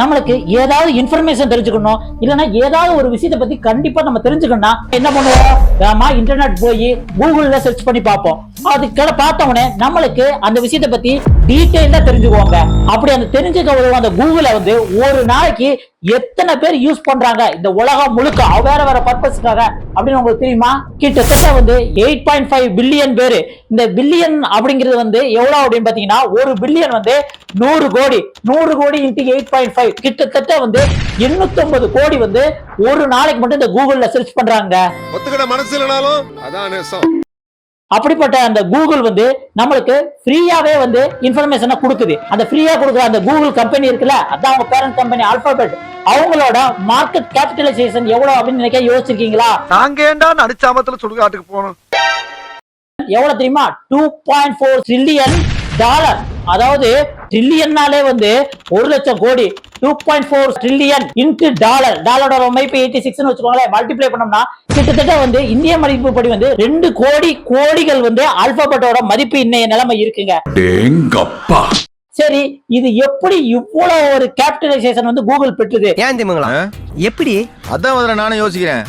நம்மளுக்கு ஏதாவது இன்ஃபர்மேஷன் தெரிஞ்சுக்கணும், இல்லைன்னா ஏதாவது ஒரு விஷயத்தை பத்தி கண்டிப்பா நம்ம தெரிஞ்சுக்கணும்னா என்ன பண்ணுவோம்? நாம இன்டர்நெட் போய் கூகுள்ல சர்ச் பண்ணி பார்ப்போம். அதுக்கு பார்த்த உடனே நம்மளுக்கு அந்த விஷயத்தை பத்தி டீடைலா தெரிஞ்சுக்குவாங்க. அப்படி அந்த தெரிஞ்சுக்க அந்த கூகுளை வந்து ஒரு நாளைக்கு எத்தனை பேர் யூஸ் பண்றாங்க இந்த உலகம் முழுக்க வேற வேற பர்பஸ்க்காக அப்படின்னு உங்களுக்கு தெரியுமா? கிட்டத்தட்ட வந்து 8.5 பில்லியன் பேரு. இந்த பில்லியன் அப்படிங்கிறது வந்து எவ்வளவு அப்படின்னு பாத்தீங்கன்னா, ஒரு பில்லியன் வந்து 100 கோடி. 100 கோடி இன்ட்டு 8.5 கிட்டத்தட்ட வந்து 850 கோடி வந்து ஒரு நாளைக்கு மட்டும் இந்த கூகுள்ல சர்ச் பண்றாங்க. ஒத்துக்கிட மனசு இல்லனாலும் அதான் நேசம். அப்படிப்பட்ட அந்த கூகுள் வந்து நம்மளுக்கு ஃப்ரீயாவே வந்து இன்ஃபர்மேஷனை கொடுக்குது. அந்த ஃப்ரீயா கொடுக்குற அந்த கூகுள் கம்பெனி இருக்குல்ல, அதான் அவங்க பேரண்ட் கம்பெனி ஆல்பாபெட். அவங்களோட மார்க்கெட் கேபிட்டலைசேஷன் எவ்வளவு அப்படின்னு நினைக்க யோசிச்சிருக்கீங்களா? நாங்க ஏண்டா நடிச்சாமத்துல சுடுகாட்டுக்கு போனோம். எவ்வளவு தெரியுமா? 2.4 ட்ரில்லியன் டாலர். அதாவது ட்ரில்லியன்னாலே வந்து 1 லட்சம் கோடி. 2.4 ட்ரில்லியன் இன்டு டாலர். டாலரோட மதிப்பு 86 வச்சுக்கோங்களேன். மல்டிப்ளை பண்ணோம்னா கிட்டத்தட்ட வந்து இந்திய மதிப்பு படி வந்து 2 கோடி கோடிகள் வந்து ஆல்பாபெட்டோட மதிப்பு இன்னைய நிலைமை இருக்குங்க. சரி, இது எப்படி இவ்வளவு ஒரு கேபிட்டலைசேஷன் வந்து கூகுள் பெற்றது? ஏன் தெரியுங்களா? எப்படி? அதான் நானும் யோசிக்கிறேன்.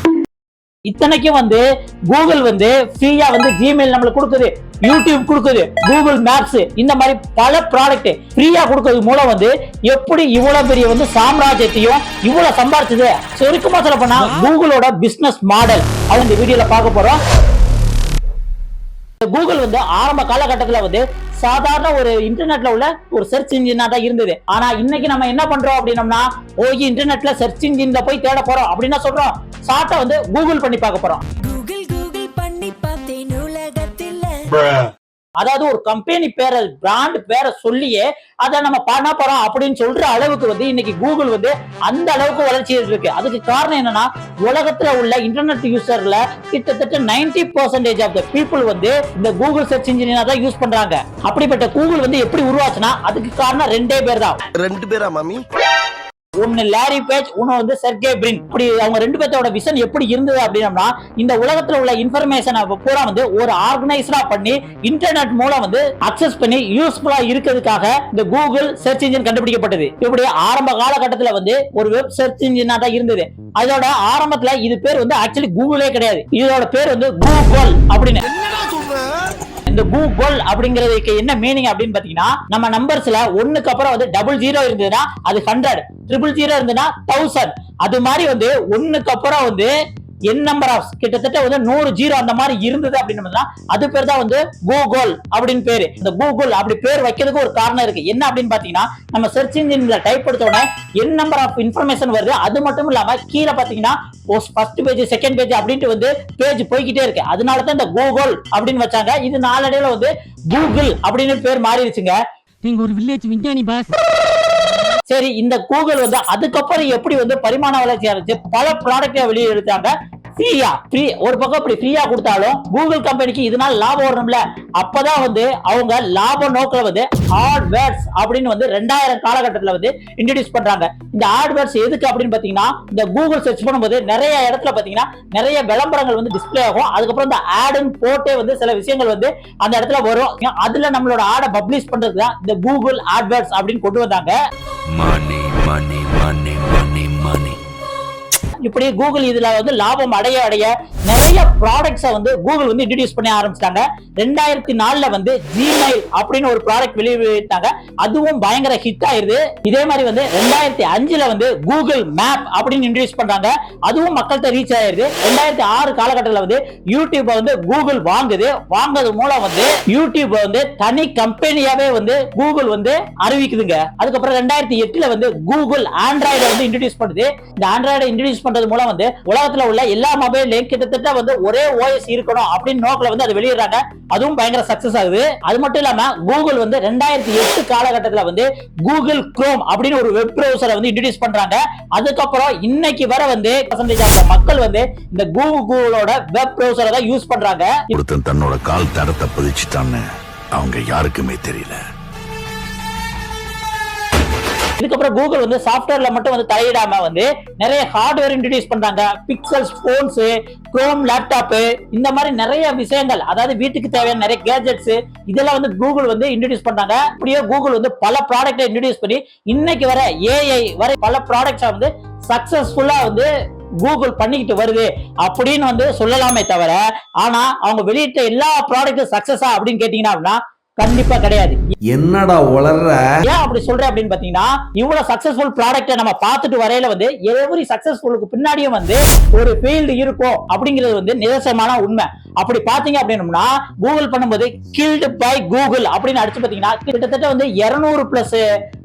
இத்தனைக்கும் வந்து கூகுள் வந்து ஃப்ரீயா வந்து ஜிமெயில் நம்மளுக்கு கொடுக்குது, யூடியூப் கொடுக்குது, கூகுள் மேப்ஸ், இந்த மாதிரி பல ப்ராடக்ட் ஃப்ரீயா கொடுக்கறது மூலம் வந்து எப்படி இவ்வளவு பெரிய வந்து சாம்ராஜ்யத்தையும் இவ்வளவு சம்பாதிச்சது சுருக்கமா சொல்ல போனா கூகுளோட பிசினஸ் மாடல் அது இந்த வீடியோல பார்க்க போறோம். கூகுள் வந்து ஆரம்ப காலகட்டத்தில் வந்து சாதாரண ஒரு இன்டர்நெட்ல உள்ள ஒரு சர்ச் இன்ஜினா தான் இருந்தது. ஆனா இன்னைக்கு நம்ம என்ன பண்றோம் அப்படின்னம்னா, போய் இன்டர்நெட்ல சர்ச் இன்ஜின்ல போய் தேட போறோம் அப்படின்னா சொல்றோம், ஷார்ட்டா வந்து கூகுள் பண்ணி பார்க்க போறோம். கூகுள் பண்ணி பார்த்தேன் உலகத்தில். அதாவது ஒரு கம்பெனி பேரை பிராண்ட் பேரை சொல்லியே அதை நம்ம பண்ண போறோம் அப்படின்னு சொல்ற அளவுக்கு வந்து இன்னைக்கு கூகுள் வந்து அந்த அளவுக்கு வளர்ச்சி இருக்கு. அதுக்கு காரணம் என்னன்னா, உலகத்துல உள்ள இன்டர்நெட் யூசர்ல கிட்டத்தட்ட 90% ஆஃப் த பீப்புள் வந்து இந்த கூகுள் சர்ச் இன்ஜினா தான் யூஸ் பண்றாங்க. அப்படிப்பட்ட கூகுள் வந்து எப்படி உருவாச்சுன்னா அதுக்கு காரணம் 2 பேர் தான். 2 பேரா மாமி? ஒன்னு லாரி பேஜ், ஒன்னு வந்து செர்கே பிரின். இப்படி அவங்க 2 பேர்த்தோட விஷன் எப்படி இருந்தது அப்படின்னா, இந்த உலகத்துல உள்ள இன்ஃபர்மேஷனை பூரா வந்து ஒரு ஆர்கனைஸ்டா பண்ணி இன்டர்நெட் மூலம் வந்து அக்சஸ் பண்ணி யூஸ்ஃபுல்லா இருக்கிறதுக்காக இந்த கூகுள் சர்ச் இன்ஜின் கண்டுபிடிக்கப்பட்டது. இப்படி ஆரம்ப காலகட்டத்துல வந்து ஒரு வெப் சர்ச் இன்ஜினா தான் இருந்தது. அதோட ஆரம்பத்துல இது பேர் வந்து ஆக்சுவலி கூகுளே கிடையாது. இதோட பேர் வந்து கூகுள் அப்படின்னு. இந்த கூகுள் அப்படிங்கிறதுக்கு என்ன மீனிங் அப்படின்னு பாத்தீங்கன்னா, நம்ம நம்பர்ஸ்ல 1க்கு அப்புறம் வந்து 00 இருந்ததுன்னா அது 100, 000 இருந்ததுன்னா 1000. அது மாதிரி வந்து 1க்கு அப்புறம் வந்து என் நம்பர் ஆஃப் கிட்டத்தட்ட வந்து 100 0 அந்த மாதிரி இருந்தது அப்படின்னு அது பேர் தான் வந்து கூகுள் அப்படின்னு பேரு. இந்த கூகுள் அப்படி பேர் வைக்கிறதுக்கு ஒரு காரணம் இருக்கு. என்ன அப்படின்னு பாத்தீங்கன்னா, நம்ம சர்ச் இன்ஜின்ல டைப் எடுத்த உடனே என் நம்பர் ஆஃப் இன்ஃபர்மேஷன் வருது. அது மட்டும் இல்லாம கீழே பாத்தீங்கன்னா ஃபர்ஸ்ட் பேஜ், செகண்ட் பேஜ் அப்படின்ட்டு வந்து பேஜ் போய்கிட்டே இருக்கு. அதனாலதான் இந்த கூகுள் அப்படின்னு வச்சாங்க. இது நாளடைவுல வந்து கூகுள் அப்படின்னு பேர் மாறிடுச்சுங்க. நீங்க ஒரு வில்லேஜ் விஞ்ஞானி பாஸ். சரி, இந்த கூகுள் வந்து அதுக்கப்புறம் எப்படி வந்து பரிமாண வளர்ச்சி ஆரம்பிச்சு பல ப்ராடக்ட் வெளியே எடுத்தாங்க. ஒரு பக்கம் இப்படி ஃப்ரீயா கொடுத்தாலும் கூகுள் கம்பெனிக்கு இதனால லாபம் வரணும்ல. அப்பதான் வந்து அவங்க லாப நோக்கில வந்து ஆட்வேர்ட்ஸ் அப்படின்னு வந்து 2000 காலகட்டத்தில் வந்து இன்ட்ரோடியூஸ் பண்றாங்க. இந்த ஆட்வேர்ட்ஸ் எதுக்கு அப்படின்னு பாத்தீங்கன்னா, இந்த கூகுள் சர்ச் பண்ணும்போது நிறைய இடத்துல பாத்தீங்கன்னா நிறைய விளம்பரங்கள் வந்து டிஸ்பிளே ஆகும். அதுக்கப்புறம் இந்த ஆடுன்னு போட்டே வந்து சில விஷயங்கள் வந்து அந்த இடத்துல வரும். அதுல நம்மளோட ஆடை பப்ளிஷ் பண்றதுக்கு தான் இந்த கூகுள் ஆட்வேர்ட்ஸ் அப்படின்னு கொண்டு வந்தாங்க. இப்படி கூகுள் இதுல வந்து லாபம் அடைய நிறைய ப்ராடக்ட்ஸை வந்து கூகுள் வந்து இன்ட்ரோடியூஸ் பண்ண ஆரம்பிச்சிட்டாங்க. 2004ல வந்து ஜிமெயில் அப்படின்னு ஒரு ப்ராடக்ட் வெளியிட்டாங்க. அதுவும் பயங்கர ஹிட் ஆயிருது. இதே மாதிரி வந்து 2005ல வந்து கூகுள் மேப் அப்படின்னு இன்ட்ரோடியூஸ் பண்றாங்க. அதுவும் மக்கள்கிட்ட ரீச் ஆயிருது. 2006 காலகட்டத்தில் வந்து யூடியூப் வந்து கூகுள் வாங்குறது மூலம் வந்து யூடியூப் வந்து தனி கம்பெனியாவே வந்து கூகுள் வந்து அறிவிக்குதுங்க. அதுக்கப்புறம் 2008ல வந்து கூகுள் ஆண்ட்ராய்டை வந்து இன்ட்ரோடியூஸ் பண்ணுது. இந்த ஆண்ட்ராய்டை இன்ட்ரோடியூஸ் பண்றது மூலம் வந்து உலகத்துல உள்ள எல்லா மொபைல்லையும் கிட்டத்தட்ட வந்து ஒரே ஓஎஸ் இருக்கணும் அப்படின்னு நோக்கில வந்து அதை வெளியிடுறாங்க. அதுவும் பயங்கர சக்சஸ் ஆகுது. அது மட்டும் இல்லாம கூகுள் வந்து 2008 காலகட்டத்தில் வந்து கூகுள் குரோம் அப்படின்னு ஒரு வெப் பிரவுசரை வந்து இன்ட்ரோடியூஸ் பண்றாங்க. அதுக்கப்புறம் இன்னைக்கு வர வந்து மக்கள் வந்து இந்த கூகுளோட வெப் பிரவுசரை தான் யூஸ் பண்றாங்க. ஒருத்தன் தன்னோட கால் தடத்தை பதிச்சுட்டான்னு அவங்க யாருக்குமே தெரியல. இதுக்கப்புறம் கூகுள் வந்து சாஃப்ட்வேர்ல மட்டும் வந்து தலையிடாம வந்து நிறைய ஹார்ட்வேர் இன்ட்ரோடியூஸ் பண்றாங்க. பிக்சல்ஸ் போன்ஸ், குரோம் லேப்டாப், இந்த மாதிரி நிறைய விஷயங்கள், அதாவது வீட்டுக்கு தேவையான நிறைய கேஜெட்ஸ் இதெல்லாம் வந்து கூகுள் வந்து இன்ட்ரோடியூஸ் பண்றாங்க. அப்படியே கூகுள் வந்து பல ப்ராடக்ட்டை இன்ட்ரோடியூஸ் பண்ணி இன்னைக்கு வர ஏஐ வரை பல ப்ராடக்ட்ஸ் வந்து சக்சஸ்ஃபுல்லா வந்து கூகுள் பண்ணிக்கிட்டு வருது அப்படின்னு வந்து சொல்லலாமே தவிர, ஆனா அவங்க வெளியிட்ட எல்லா ப்ராடக்ட்டும் சக்சஸா அப்படின்னு கேட்டீங்கன்னா கண்டிப்பா கிடையாது. என்னடா உளற? ஏன் அப்படி சொல்றேன் அப்படின்னு பாத்தீங்கன்னா, இவ்வளவு சக்சஸ்ஃபுல் ப்ராடக்ட்டை நம்ம பார்த்துட்டு வரையில வந்து எவரி சக்சஸ்ஃபுல்லுக்கு பின்னாடியும் வந்து ஒரு ஃபீல்டு இருக்கும் அப்படிங்கிறது வந்து நிதர்சனமான உண்மை. அப்படி பாத்தீங்க அப்படின்னா கூகுள் பண்ணும்போது கில்டு பை கூகுள் அப்படின்னு அடிச்சு பாத்தீங்கன்னா கிட்டத்தட்ட வந்து 200+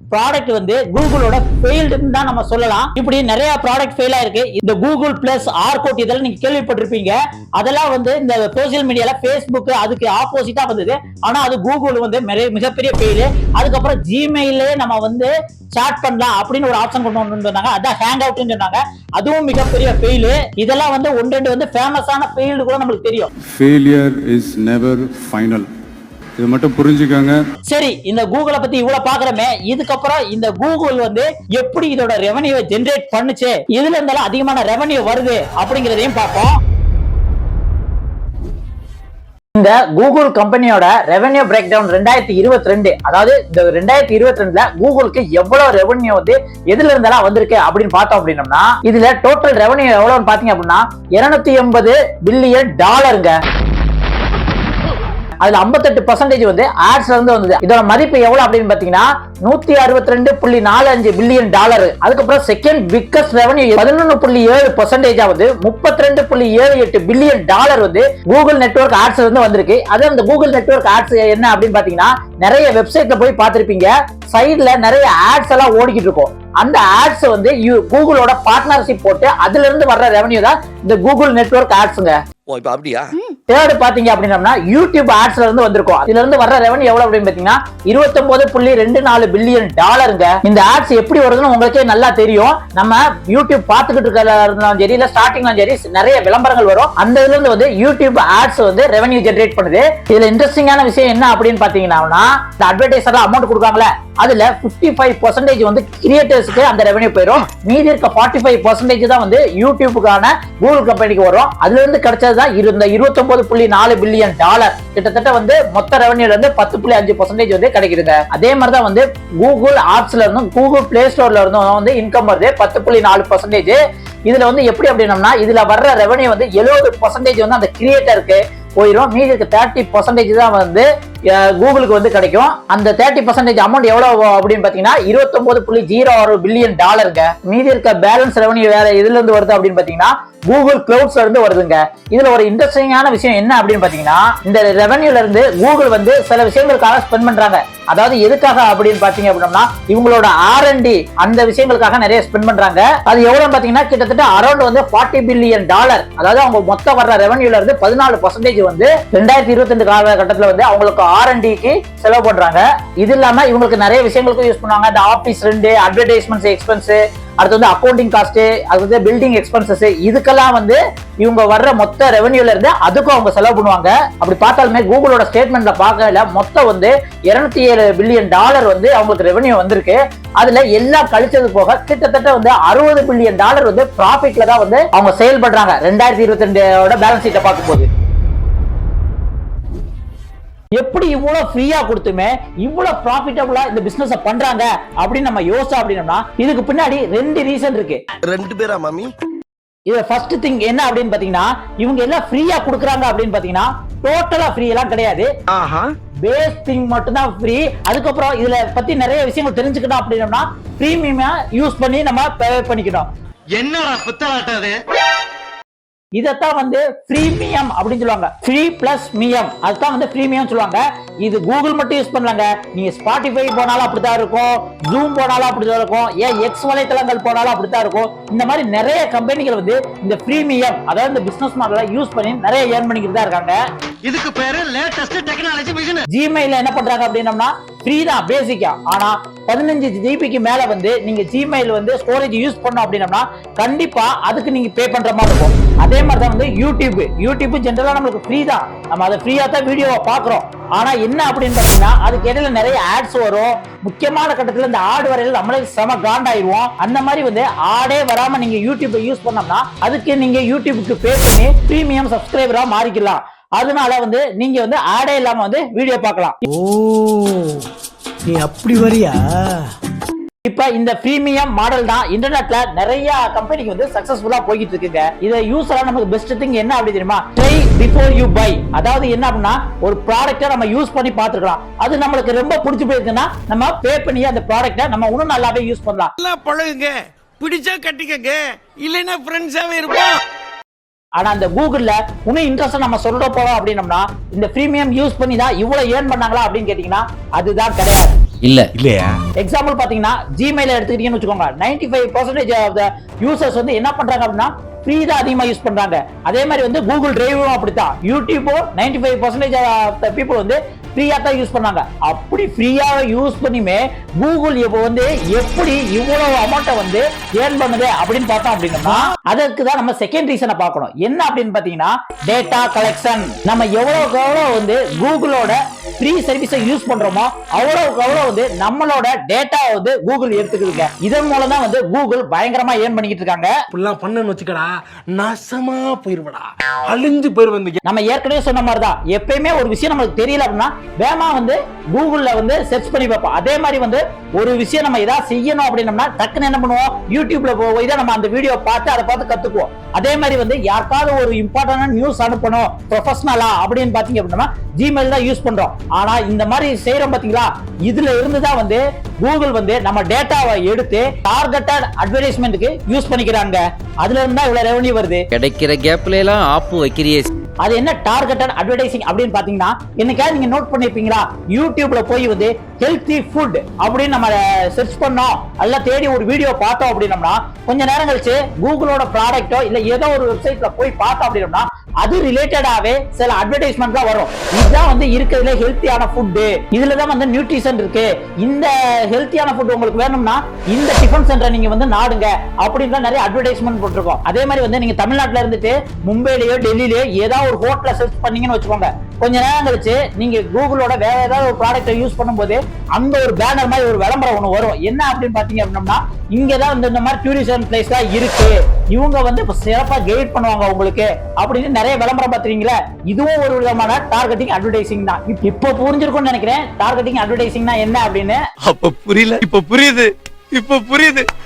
ப்ராடக்ட் வந்து கூகுளோட ஃபெயில்டுன்னு தான் நம்ம சொல்லலாம். இப்படி நிறைய ப்ராடக்ட் ஃபெயில் ஆயிருக்கு. இந்த கூகுள் பிளஸ் ஆர்கோட் இதெல்லாம் நீங்க கேள்விப்பட்டிருப்பீங்க. அதெல்லாம் வந்து இந்த சோசியல் மீடியால Facebook அதுக்கு ஆப்போசிட்டா வந்தது. ஆனா அது கூகுள் வந்து மிகப்பெரிய ஃபெயில். அதுக்கப்புறம் ஜிமெயிலே நம்ம வந்து சாட் பண்ணலாம் அப்படின்னு ஒரு ஆப்ஷன் கொண்டு வந்தாங்க. அதான் ஹேங் அவுட்னு சொன்னாங்க. அதுவும் மிகப்பெரிய ஃபெயில். இதெல்லாம் வந்து ஒன்று வந்து ஃபேமஸான ஃபெயில்டு கூட நமக்கு தெரியும். Failure is never final. இது மட்டும் புரிஞ்சுக்கோங்க. சரி, இந்த கூகுளை பத்தி இவ்வளவு பாக்குறமே, இதுக்கப்புறம் இந்த கூகுள் வந்து எப்படி இதோட ரெவன்யூ ஜெனரேட் பண்ணுச்சு, இதுல இருந்தாலும் அதிகமான ரெவன்யூ வருது அப்படிங்கறதையும் பார்ப்போம். இந்த கூகுள் கம்பெனியோட ரெவன்யூ பிரேக் டவுன் 2022, அதாவது இந்த 2022ல கூகுளுக்கு எவ்வளவு ரெவன்யூ வந்து எதுல இருந்தாலும் வந்திருக்கு அப்படின்னு பார்த்தோம் அப்படின்னம்னா, இதுல டோட்டல் ரெவன்யூ எவ்வளவுன்னு பாத்தீங்க அப்படின்னா $280 பில்லியன். அதுல 58% வந்து ஆட்ஸ்ல இருந்து வந்தது. இதோட மதிப்பு எவ்வளவு அப்படின்னு பாத்தீங்கன்னா $162.45 பில்லியன். அதுக்கப்புறம் செகண்ட் பிக்கஸ்ட் ரெவன்யூ 11.7% ஆகுது. $32.78 பில்லியன் வந்து கூகுள் நெட்வொர்க் ஆட்ஸ்ல இருந்து வந்திருக்கு. அது அந்த கூகுள் நெட்வொர்க் ஆட்ஸ் என்ன அப்படின்னு பாத்தீங்கன்னா, நிறைய வெப்சைட்ல போய் பார்த்திருப்பீங்க, சைடுல நிறைய ஆட்ஸ் எல்லாம் ஓடிக்கிட்டு இருக்கும். அந்த ஆட்ஸ் வந்து கூகுளோட பார்ட்னர்ஷிப் போட்டு அதுல இருந்து வர்ற ரெவன்யூ தான் இந்த கூகுள் நெட்வொர்க் ஆட்ஸ்ங்க. இப்ப அப்படியா? தேர்ட் பாத்தீங்க அப்படின்னா யூடியூப் ஆட்ஸ்ல இருந்து வந்திருக்கும். இதுல இருந்து வர்ற ரெவன்யூ எவ்வளவு அப்படின்னு பாத்தீங்கன்னா $29.24 பில்லியன். இந்த ஆட்ஸ் எப்படி வருதுன்னு உங்களுக்கே நல்லா தெரியும். நம்ம யூடியூப் பாத்துக்கிட்டு இருக்கிறதாலும் சரி, இல்ல ஸ்டார்டிங்லாம் சரி, நிறைய விளம்பரங்கள் வரும். அந்த இதுல இருந்து வந்து யூடியூப் ஆட்ஸ் வந்து ரெவன்யூ ஜெனரேட் பண்ணுது. இதுல இன்ட்ரெஸ்டிங்கான விஷயம் என்ன அப்படின்னு பாத்தீங்கன்னா, இந்த அட்வர்டைசர் அமௌண்ட் கொடுக்காங்களே, அதுல 55% வந்து கிரியேட்டர்ஸ்க்கு அந்த ரெவன்யூ போயிடும். மீதி இருக்க 45% தான் வந்து யூடியூபுக்கான கூகுள் கம்பெனிக்கு வரும். அதுல இருந்து கிடைச்சதுதான் இந்த $29.4 பில்லியன். கிட்டத்தட்ட வந்து மொத்த ரெவன்யூல இருந்து 10.5% வந்து கிடைக்குதுங்க. அதே மாதிரி தான் வந்து கூகுள் ஆப்ஸ்ல இருந்தும் கூகுள் பிளே ஸ்டோர்ல இருந்தும் வந்து இன்கம் வருது 10.4%. இதுல வந்து எப்படி அப்படின்னா, இதுல வர்ற ரெவன்யூ வந்து 70% வந்து அந்த கிரியேட்டருக்கு போயிடும். மீதி இருக்க 30% தான் வந்து கூகுளுக்கு வந்து கிடைக்கும். அந்த 30% அமௌண்ட் எவ்வளவு அப்படின்னு பாத்தீங்கன்னா $29.06 பில்லியன். மீதி இருக்க பேலன்ஸ் ரெவன்யூ வேற இதுல இருந்து வருது அப்படின்னு பாத்தீங்கன்னா கூகுள் கிளவுட்ஸ்ல இருந்து வருதுங்க. இதுல ஒரு இன்ட்ரெஸ்டிங்கான விஷயம் என்ன அப்படின்னு பாத்தீங்கன்னா, இந்த ரெவன்யூல இருந்து கூகுள் வந்து சில விஷயங்களுக்காக ஸ்பெண்ட் பண்றாங்க. அதாவது எதுக்காக அப்படின்னு பாத்தீங்க அப்படின்னா, இவங்களோட R&D அந்த விஷயங்களுக்காக நிறைய ஸ்பெண்ட் பண்றாங்க. அது எவ்வளவு பாத்தீங்கன்னா கிட்டத்தட்ட அரௌண்ட் வந்து $40 பில்லியன். அதாவது அவங்க மொத்த வர்ற ரெவன்யூல இருந்து 14% வந்து 2022 காலகட்டத்துல வந்து அவங்களுக்கு R&Dக்கு செலவு பண்றாங்க. இது இல்லாம இவங்களுக்கு நிறைய விஷயங்களுக்கு யூஸ் பண்ணுவாங்க. இந்த ஆபீஸ் ரெண்ட், அட்வர்டைஸ்மெண்ட் எக்ஸ்பென்ஸ், அடுத்து வந்து அக்கௌண்டிங் காஸ்ட், அடுத்து பில்டிங் எக்ஸ்பென்சஸ், இதுக்கெல்லாம் வந்து இவங்க வர்ற மொத்த ரெவன்யூல இருந்து அதுக்கும் அவங்க செலவு பண்ணுவாங்க. அப்படி பார்த்தாலுமே கூகுளோட ஸ்டேட்மெண்ட்ல பார்க்கல மொத்தம் வந்து $207 பில்லியன் வந்து அவங்களுக்கு ரெவன்யூ வந்திருக்கு. அதுல எல்லாம் கழிச்சது போக கிட்டத்தட்ட வந்து $60 பில்லியன் வந்து ப்ராஃபிட்ல தான் வந்து அவங்க செயல்படுறாங்க 2022 பேலன்ஸ் ஷீட்டை பார்க்கும்போது. எப்படி இவ்வளவு ஃப்ரீயா கொடுத்துமே இவ்வளவு ப்ராஃபிட்டபிளா இந்த பிசினஸ் பண்றாங்க அப்படின்னு நம்ம யோசிச்சோம் அப்படின்னா, இதுக்கு பின்னாடி 2 ரீசன் இருக்கு. 2 பேரா மாமி? இது ஃபர்ஸ்ட் திங் என்ன அப்படின்னு பாத்தீங்கன்னா, இவங்க எல்லாம் ஃப்ரீயா கொடுக்குறாங்க அப்படின்னு பாத்தீங்கன்னா டோட்டலா ஃப்ரீ எல்லாம் கிடையாது. பேஸ் திங் மட்டும் தான் ஃப்ரீ. அதுக்கப்புறம் இதுல பத்தி நிறைய விஷயங்கள் தெரிஞ்சுக்கணும் அப்படின்னா பிரீமியமா யூஸ் பண்ணி நம்ம பே பண்ணிக்கணும். என்னடா புத்தலாட்டது? இதத்தான் வந்து பிரீமியம் அப்படின்னு சொல்லுவாங்க. ஃப்ரீ பிளஸ் மியம், அதுதான் வந்து பிரீமியம் சொல்லுவாங்க. இது கூகுள் மட்டும் யூஸ் பண்ணலாங்க. நீங்க ஸ்பாட்டிஃபை போனாலும் அப்படித்தான் இருக்கும், ஜூம் போனாலும் அப்படித்தான் இருக்கும், ஏன் எக்ஸ் வலைத்தளங்கள் போனாலும் அப்படித்தான் இருக்கும். இந்த மாதிரி நிறைய கம்பெனிகள் வந்து இந்த பிரீமியம், அதாவது இந்த பிசினஸ் மாடலை யூஸ் பண்ணி நிறைய ஏர்ன் பண்ணிக்கிட்டு தான் இருக்காங்க. இதுக்கு பேரு லேட்டஸ்ட் டெக்னாலஜி மிஷின். ஜிமெயில என்ன பண்றாங்க அப்படின்னா ஃப்ரீ தான் பேசிக்கா. ஆனா 15 GB மேல வந்து நீங்க ஜிமெயில் வந்து ஸ்டோரேஜ் யூஸ் பண்ணோம் அப்படின்னா கண்டிப்பா அதுக்கு நீங்க பே பண்ற மாதிரி இருக்கும். அதே மாதிரி தான் வந்து யூடியூப் ஜெனரலா நம்மளுக்கு ஃப்ரீ தான். நம்ம அதை ஃப்ரீயா தான் வீடியோவை பாக்குறோம். ஆனா என்ன அப்படின்னு பாத்தீங்கன்னா அதுக்கு இடையில நிறைய ஆட்ஸ் வரும். முக்கியமான கட்டத்துல இந்த ஆடு வரையில நம்மளே செம காண்டாயிருவோம். அந்த மாதிரி வந்து ஆடே வராம நீங்க யூடியூப் யூஸ் பண்ணோம்னா அதுக்கு நீங்க யூடியூபுக்கு பே பண்ணி பிரீமியம் சப்ஸ்கிரைபரா மாறிக்கலாம். அதனால வந்து நீங்க வந்து ஆடே இல்லாம வந்து வீடியோ பார்க்கலாம். ஓ நீ அப்படி வரியா? இப்ப இந்த பிரீமியம் மாடல் தான் இன்டர்நெட்ல நிறைய கம்பெனிக்கு வந்து சக்சஸ்ஃபுல்லா போயிட்டு இருக்குங்க. இதை யூஸ் பண்ணா நமக்கு பெஸ்ட் திங் என்ன அப்படி தெரியுமா? Try before you buy. அதாவது என்ன அப்படின்னா ஒரு ப்ராடக்ட்டை நம்ம யூஸ் பண்ணி பார்த்துக்கலாம். அது நம்மளுக்கு ரொம்ப பிடிச்சு போயிருக்குன்னா நம்ம பே பண்ணி அந்த ப்ராடக்ட்டை நம்ம இன்னும் நல்லாவே யூஸ் பண்ணலாம். எல்லாம் பழகுங்க, பிடிச்சா கட்டிக்கங்க, இல்லைன்னா ஃப்ரெண்ட்ஸாவே இருப்போம். ஆனா அந்த கூகுள்ல இன்னும் இன்ட்ரெஸ்ட் நம்ம சொல்ல போறோம் அப்படின்னம்னா இந்த பிரீமியம் யூஸ் பண்ணி தான் இவ்வளவு ஏர்ன் பண்ணாங்களா அப்படின்னு கேட்டீங்கன்னா அதுதான் கிடையாது. இல்லையா? எக்ஸாம்பிள் பாத்தீங்கன்னா ஜிமெயில் எடுத்துக்கிட்டீங்கன்னு வச்சுக்கோங்க. 95% ஆஃப் த யூசர்ஸ் வந்து என்ன பண்றாங்க அப்படின்னா ஃப்ரீ தான் அதிகமா யூஸ் பண்றாங்க. அதே மாதிரி வந்து கூகுள் டிரைவும் அப்படித்தான். யூடியூபோ 95% ஆஃப் த பீப்புள் வந்து ஃப்ரீயா தான் யூஸ் பண்ணாங்க. அப்படி ஃப்ரீயா யூஸ் பண்ணியுமே கூகுள் இப்போ வந்து எப்படி இவ்வளவு அமௌண்ட்டை வந்து ஏர்ன் பண்ணுது அப்படின்னு பார்த்தோம் அப்படின்னா அதற்கு தான் நம்ம செகண்ட் ரீசனை பார்க்கணும். என்ன அப்படின்னு பாத்தீங்கன்னா டேட்டா கலெக்ஷன். நம்ம எவ்வளவு வந்து கூகுளோட ஃப்ரீ சர்வீஸை யூஸ் பண்றோமோ அவ்வளவு வந்து நம்மளோட டேட்டாவை வந்து கூகுள் எடுத்துக்குதுங்க. இதன் மூலம் தான் வந்து கூகுள் பயங்கரமா ஏர்ன் பண்ணிக்கிட்டு இருக்காங்க. இப்படிலாம் பண்ணன்னு வச்சுக்கடா நாசமா போயிருவடா, அழிஞ்சு போயிருவீங்க. நம்ம ஏற்கனவே சொன்ன மாதிரி தான் எப்பயுமே ஒரு விஷயம் நமக்கு தெரியல அப்படின்னா வேமா வந்து கூகுள்ல வந்து சர்ச் பண்ணி பார்ப்போம். அதே மாதிரி வந்து ஒரு விஷயம் நம்ம ஏதாவது செய்யணும் அப்படின்னா டக்குன்னு என்ன பண்ணுவோம்? யூடியூப்ல போய் தான் நம்ம அந்த வீடியோ பார்த்து அதை பார்த்து கத்துக்குவோம். அதே மாதிரி வந்து யாருக்காவது ஒரு இம்பார்ட்டன்டான நியூஸ் அனுப்பணும் ப்ரொஃபஷனலா அப்படின்னு பாத்தீங்க அப்படின்னா ஜிமெயில் தான் யூஸ் பண்றோம். ஆனா இந்த மாதிரி செய்யறோம் பாத்தீங்களா? இதுல இருந்து தான் வந்து கூகுள் வந்து நம்ம டேட்டாவை எடுத்து டார்கெட்டட் அட்வர்டைஸ்மெண்ட்க்கு யூஸ் பண்ணிக்கிறாங்க. அதுல இருந்து தான் இவ்வளவு ரெவென்யூ வருது. கிடைக்கிற கேப்ல எல்லாம் ஆப்பு வைக்கிறியே. அது என்ன டார்கெட்டட் அட்வர்டைசிங் அப்படின்னு பாத்தீங்கன்னா என்னைக்கா நீங்க நோட் பண்ணிருப்பீங்களா? யூடியூப்ல போய் வந்து ஹெல்தி ஃபுட் அப்படின்னு நம்ம சர்ச் பண்ணோம், அல்ல தேடி ஒரு வீடியோ பார்த்தோம் அப்படின்னம்னா கொஞ்ச நேரம் கழிச்சு கூகுளோட ப்ராடக்ட்டோ இல்ல ஏதோ ஒரு வெப்சைட்ல போய் பார்த்தோம் அப்படின்னா அது ரிலேட்டடாவே சில அட்வர்டைஸ்மெண்ட் தான் வரும். இதுதான் வந்து இருக்கிறதுல ஹெல்த்தியான ஃபுட், இதுலதான் வந்து நியூட்ரிஷன் இருக்கு, இந்த ஹெல்த்தியான ஃபுட் உங்களுக்கு வேணும்னா இந்த டிஃபன் சென்டர் நீங்க வந்து நாடுங்க அப்படின்னு நிறைய அட்வர்டைஸ்மெண்ட் போட்டிருக்கோம். அதே மாதிரி வந்து நீங்க தமிழ்நாட்டுல இருந்துட்டு மும்பைலயோ டெல்லியிலயோ ஏதாவது ஒரு ஹோட்டல சர்ச் பண்ணீங்கன்னு வச்சுக்கோங்க, கொஞ்ச நேரம் கழிச்சு நீங்க கூகுளோட வேற ஏதாவது ஒரு ப்ராடக்ட்டை யூஸ் பண்ணும்போது அங்க ஒரு பேனர் மாதிரி ஒரு விளம்பரம் ஒண்ணு வரும். என்ன அப்படின்னு பாத்தீங்க அப்படின்னா இங்கதான் இந்த மாதிரி டூரிசம் பிளேஸ் தான் இருக்கு, இவங்க வந்து சிறப்பா கைட் பண்ணுவாங்க உங்களுக்கு அப்படின்னு நிறைய விளம்பரம் பாத்துறீங்களா? இதுவும் ஒரு விதமான டார்கெட்டிங் அட்வர்டைசிங் தான். இப்ப புரிஞ்சிருக்கும்னு நினைக்கிறேன் டார்கெட்டிங் அட்வர்டைசிங்னா என்ன அப்படின்னு. அப்ப புரியல, இப்ப புரியுது.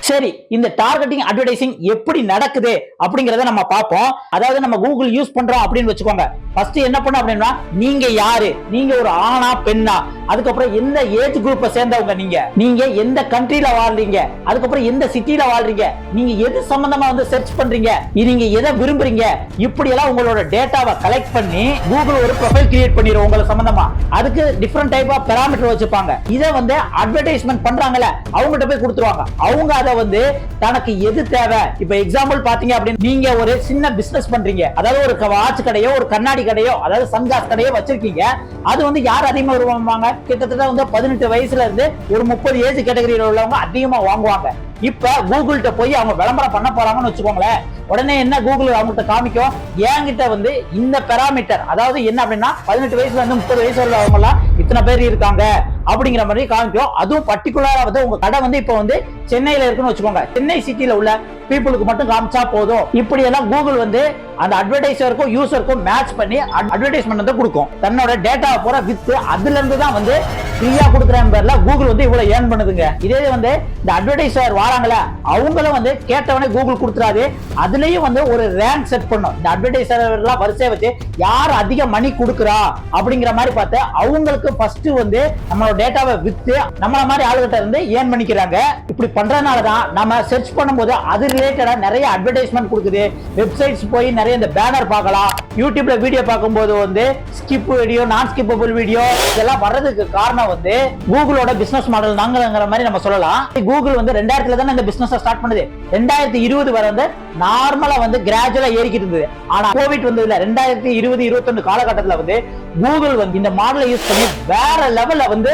சரி, இந்த டார்கெட்டிங் அட்வர்டைசிங் எப்படி நடக்குது அப்படிங்கறத நம்ம பார்ப்போம். அதாவது நம்ம கூகுள் யூஸ் பண்றோம் அப்படின்னு வச்சுக்கோங்க. ஃபர்ஸ்ட் என்ன பண்ண அப்படின்னா நீங்க யாரு, நீங்க ஒரு ஆணா பெண்ணா, அதுக்கப்புறம் எந்த ஏஜ் குரூப்பை சேர்ந்தவங்க, நீங்க எந்த கண்ட்ரில வாழ்றீங்க, அதுக்கப்புறம் எந்த சிட்டில வாழ்றீங்க, நீங்க எது சம்பந்தமா வந்து சர்ச் பண்றீங்க, நீங்க எதை விரும்புறீங்க, இப்படி எல்லாம் உங்களோட டேட்டாவை கலெக்ட் பண்ணி கூகுள் ஒரு ப்ரொஃபைல் கிரியேட் பண்ணிரும் உங்களை சம்பந்தமா. அதுக்கு டிஃபரெண்ட் டைப் ஆஃப் பாராமீட்டர் வச்சிருப்பாங்க. இதை வந்து அட்வர்டைஸ்மெண்ட் பண்றாங்கல்ல அவங்ககிட்ட போய் கொடுத்துருவாங்க. அவங்க அதை வந்து தனக்கு எது தேவை. இப்ப எக்ஸாம்பிள் பாத்தீங்க அப்படின்னு நீங்க ஒரு சின்ன பிசினஸ் பண்றீங்க, அதாவது ஒரு வாட்ச் கடையோ ஒரு கண்ணாடி கடையோ அதாவது சன்கிளாஸ் கடையோ வச்சிருக்கீங்க. அது வந்து யார் அதிகமா விரும்புவாங்க? கிட்டத்தட்ட வந்து 18 வயசுல இருந்து ஒரு 30 ஏஜ் கேட்டகரியில உள்ளவங்க அதிகமா வாங்குவாங்க. இப்ப கூகுள்கிட்ட போய் அவங்க விளம்பரம் பண்ண போறாங்கன்னு வச்சுக்கோங்களேன். உடனே என்ன கூகுள் அவங்கள்ட்ட காமிக்கும், என்கிட்ட வந்து இந்த பெராமீட்டர், அதாவது என்ன அப்படின்னா 18 வயசுல இருந்து 30 வயசு உள்ளவங்க எல்லாம் இத்தனை பேர் இருக்காங்க அப்படிங்கிற மாதிரி காமிக்கும். அதுவும் பர்டிகுலரா வந்து உங்க கடை வந்து இப்ப வந்து சென்னையில இருக்குன்னு வச்சுக்கோங்க, சென்னை சிட்டில உள்ள பீப்புளுக்கு மட்டும் காமிச்சா போதும். இப்படி எல்லாம் கூகுள் வந்து அந்த அட்வர்டைசருக்கும் யூசருக்கும் மேட்ச் பண்ணி அட்வர்டைஸ்மெண்ட் வந்து கொடுக்கும். தன்னோட டேட்டாவை பூரா வித்து அதுல இருந்து தான் வந்து ஃப்ரீயா கொடுக்குற பேர்ல கூகுள் வந்து இவ்வளவு ஏர்ன் பண்ணுதுங்க. இதே வந்து இந்த அட்வர்டைசர் வராங்களே அவங்களும் வந்து கேட்டவனே கூகுள் கொடுத்துறாது. அதுலயும் வந்து ஒரு ரேங்க் செட் பண்ணும். இந்த அட்வர்டைசர் எல்லாம் வரிசையை வச்சு யார் அதிக மணி கொடுக்குறா அப்படிங்கிற மாதிரி பார்த்து அவங்களுக்கு ஃபர்ஸ்ட் வந்து நம்மளோட டேட்டாவை வித்து நம்மள மாதிரி ஆளுகிட்ட இருந்து ஏர்ன் பண்ணிக்கிறாங்க. இப்படி பண்றதுனாலதான் நம்ம சர்ச் பண்ணும்போது அது ரிலேட்டடா நிறைய அட்வர்டைஸ்மெண்ட் கொடுக்குது. வெப்சைட்ஸ் போய் நிறைய இந்த பேனர் பார்க்கலாம். யூடியூப்ல வீடியோ பார்க்கும்போது வந்து ஸ்கிப் வீடியோ, நான் ஸ்கிப்பபிள் வீடியோ இதெல்லாம் வர்றதுக்கு காரணம் வந்து கூகுளோட பிசினஸ் மாடல் தாங்கிற மாதிரி நம்ம சொல்லலாம். கூகுள் வந்து 2000ல தான் இந்த பிசினஸ் ஸ்டார்ட் பண்ணுது. 2020 வரை வந்து நார்மலா வந்து கிராஜுவலா ஏறிக்கிட்டு இருந்தது. ஆனா கோவிட் வந்ததுல 2020-21 காலகட்டத்தில் வந்து கூகுள் வந்து இந்த மாடலை யூஸ் பண்ணி வேற லெவல்ல வந்து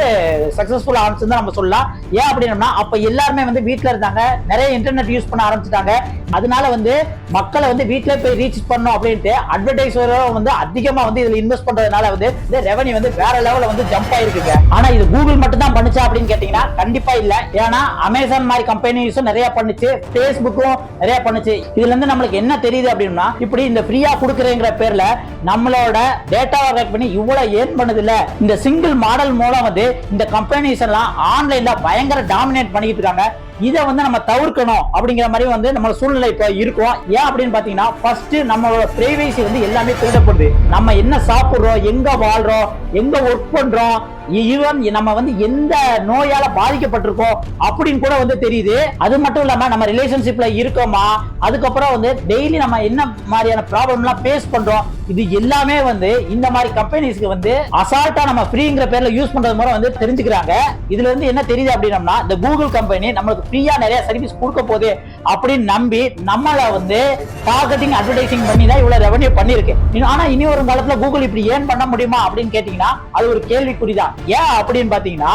சக்சஸ்ஃபுல் ஆரம்பிச்சு நம்ம சொல்லலாம். ஏன் அப்படின்னா அப்ப எல்லாருமே வந்து வீட்டுல இருந்தாங்க, நிறைய இன்டர்நெட் யூஸ் பண்ண ஆரம்பிச்சிட்டாங்க. அதனால வந்து மக்களை வந்து வீட்டுல போய் ரீச் பண்ணணும் அப்படின்ட்டு அட்வர்டைஸ் அட்வர்டைசரும் வந்து அதிகமா வந்து இதுல இன்வெஸ்ட் பண்றதுனால வந்து இந்த ரெவன்யூ வந்து வேற லெவல்ல வந்து ஜம்ப் ஆயிருக்குங்க. ஆனா இது கூகுள் மட்டும் தான் பண்ணுச்சா அப்படின்னு கேட்டீங்கன்னா கண்டிப்பா இல்ல. ஏன்னா அமேசான் மாதிரி கம்பெனிஸும் நிறைய பண்ணுச்சு, பேஸ்புக்கும் நிறைய பண்ணுச்சு. இதுல இருந்து நம்மளுக்கு என்ன தெரியுது அப்படின்னா, இப்படி இந்த ஃப்ரீயா கொடுக்குறேங்கிற பேர்ல நம்மளோட டேட்டாவை கலெக்ட் பண்ணி இவ்வளவு ஏர்ன் பண்ணுது இல்ல, இந்த சிங்கிள் மாடல் மூலம் வந்து இந்த கம்பெனிஸ் எல்லாம் ஆன்லைன்ல பயங்கர டாமினேட் பண்ணிட்டு இருக்காங்க. இதை வந்து நம்ம தவிர்க்கணும் அப்படிங்கிற மாதிரி வந்து நம்ம சூழ்நிலை இப்ப இருக்கும். ஏன் அப்படின்னு பாத்தீங்கன்னா, ஃபர்ஸ்ட் நம்மளோட பிரைவசி வந்து எல்லாமே திருடப்படுது. நம்ம என்ன சாப்பிடுறோம், எங்க வாழ்றோம், எங்க ஒர்க் பண்றோம், ஈவன் நம்ம வந்து எந்த நோயால பாதிக்கப்பட்டிருக்கோம் அப்படின்னு கூட வந்து தெரியுது. அது மட்டும் இல்லாம நம்ம ரிலேஷன்ஷிப்ல இருக்கோமா, அதுக்கப்புறம் வந்து டெய்லி நம்ம என்ன மாதிரியான ப்ராப்ளம் எல்லாம் ஃபேஸ் பண்றோம், இது எல்லாமே வந்து இந்த மாதிரி கம்பெனிஸ்க்கு வந்து அசால்ட்டா நம்ம ஃப்ரீங்கிற பேர்ல யூஸ் பண்றது மூலம் வந்து தெரிஞ்சுக்கிறாங்க. இதுல இருந்து என்ன தெரியுது அப்படின்னா, இந்த கூகுள் கம்பெனி நம்மளுக்கு ஃப்ரீயா நிறைய சர்வீஸ் கொடுக்க போகுது அப்படின்னு நம்பி நம்மள வந்து டார்கெட்டிங் அட்வர்டைசிங் பண்ணி தான் இவ்வளவு ரெவன்யூ பண்ணிருக்கு. ஆனா இனி ஒரு காலத்துல கூகுள் இப்படி ஏன் பண்ண முடியுமா அப்படின்னு கேட்டீங்கன்னா அது ஒரு கேள்விக்குறிதான். ஏன் அப்படின்னு பாத்தீங்கன்னா,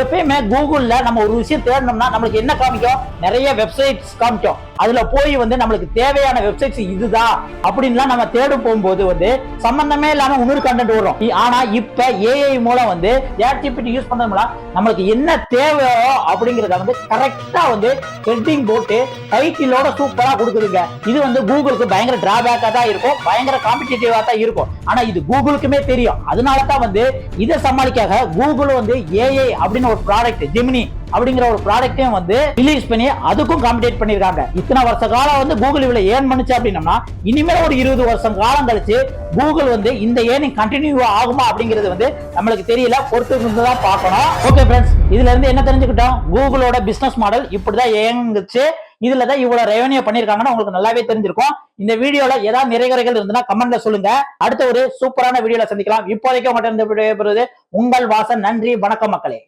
எப்பயுமே கூகுள்ல நம்ம ஒரு விஷயம் தேடணும்னா நம்மளுக்கு என்ன காமிக்கும், நிறைய வெப்சைட்ஸ் காமிக்கும். அதுல போய் வந்து நம்மளுக்கு தேவையான வெப்சைட்ஸ் இதுதான் அப்படின்லாம் நம்ம தேடும் போகும்போது வந்து சம்பந்தமே இல்லாம இன்னொரு கண்டென்ட் வரும். ஆனா இப்ப ஏஐ மூலம் வந்து ChatGPT யூஸ் பண்றது மூலம் நம்மளுக்கு என்ன தேவையோ அப்படிங்கறத வந்து கரெக்டா வந்து ஹெட்டிங் போட்டு டைட்டிலோட சூப்பரா கொடுக்குதுங்க. இது வந்து கூகுளுக்கு பயங்கர டிராபேக்கா தான் இருக்கும், பயங்கர காம்படிட்டிவா தான் இருக்கும். ஆனா இது கூகுளுக்குமே தெரியும். அதனாலதான் வந்து இதை சமாளிக்காக கூகுள் வந்து ஏஐ அப்படின்னு ஒரு ப்ராடக்ட், ஜெமினி அப்படிங்கிற ஒரு ப்ராடக்ட்டையும் வந்து ரிலீஸ் பண்ணி அதுக்கும் காம்படிட் பண்ணிருக்காங்க. இத்தனை வருஷ காலம் வந்து கூகுள் இவ்வளவு ஏர்ன் பண்ணுச்சு அப்படின்னா, இனிமேல் ஒரு 20 வருஷம் காலம் கழிச்சு கூகுள் வந்து இந்த ஏர்னிங் கண்டினியூ ஆகுமா அப்படிங்கிறது வந்து நம்மளுக்கு தெரியல, பொறுத்து தான் பார்க்கணும். ஓகே ஃப்ரெண்ட்ஸ், இதுல இருந்து என்ன தெரிஞ்சுக்கிட்டோம், கூகுளோட பிசினஸ் மாடல் இப்படிதான் இயங்குச்சு, இதுலதான் இவ்வளவு ரெவன்யூ பண்ணிருக்காங்கன்னு உங்களுக்கு நல்லாவே தெரிஞ்சிருக்கும். இந்த வீடியோல ஏதாவது நிறைகுறைகள் இருந்ததுன்னா கமெண்ட்ல சொல்லுங்க. அடுத்த ஒரு சூப்பரான வீடியோல சந்திக்கலாம். இப்போதைக்கு உங்கள்கிட்ட இருந்து விடைபெறுவது உங்கள் வாசன். நன்றி, வணக்கம் மக்களே.